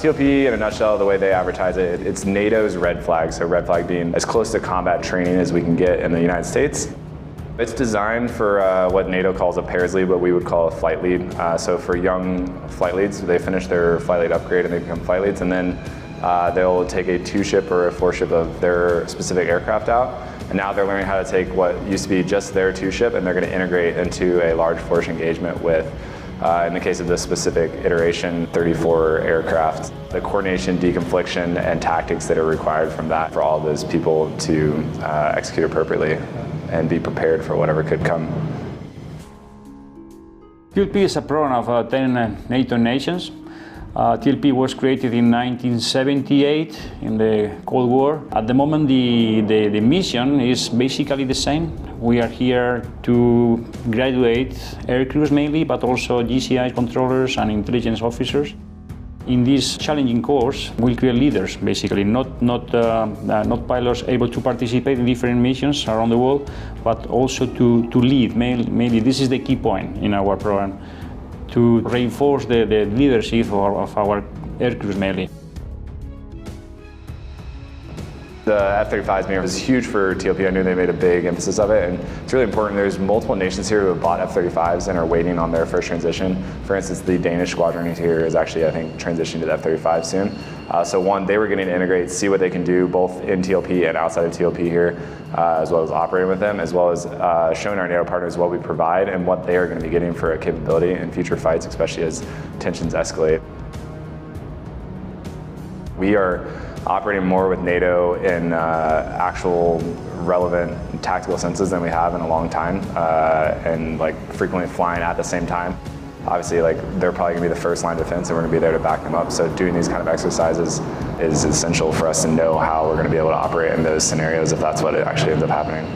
TLP, in a nutshell, the way they advertise it, it's NATO's red flag, so red flag being as close to combat training as we can get in the United States. It's designed for what NATO calls a pairs lead, what we would call a flight lead. So for young flight leads, they finish their flight lead upgrade and they become flight leads, and then they'll take a 2-ship or a 4-ship of their specific aircraft out. And now they're learning how to take what used to be just their 2-ship and they're going to integrate into a large force engagement with, in the case of this specific iteration, 34 aircraft. The coordination, deconfliction, and tactics that are required from that for all of those people to execute appropriately and be prepared for whatever could come. TLP is a program of 10 NATO nations. TLP was created in 1978 in the Cold War. At the moment, the mission is basically the same. We are here to graduate aircrews mainly, but also GCI controllers and intelligence officers. In this challenging course, we'll create leaders, basically, not pilots able to participate in different missions around the world, but also to lead. Mainly, this is the key point in our program, to reinforce the leadership of our aircrews mainly. The F-35s was huge for TLP. I knew they made a big emphasis of it, and it's really important. There's multiple nations here who have bought F-35s and are waiting on their first transition. For instance, the Danish squadron here is actually, I think, transitioning to the F-35 soon. So one, they were getting to integrate, see what they can do both in TLP and outside of TLP here, as well as operating with them, as well as showing our NATO partners what we provide and what they are going to be getting for a capability in future fights, especially as tensions escalate. We are operating more with NATO in actual relevant tactical senses than we have in a long time, and like frequently flying at the same time. Obviously, like, they're probably going to be the first line of defense and we're going to be there to back them up. So doing these kind of exercises is essential for us to know how we're going to be able to operate in those scenarios if that's what it actually ends up happening.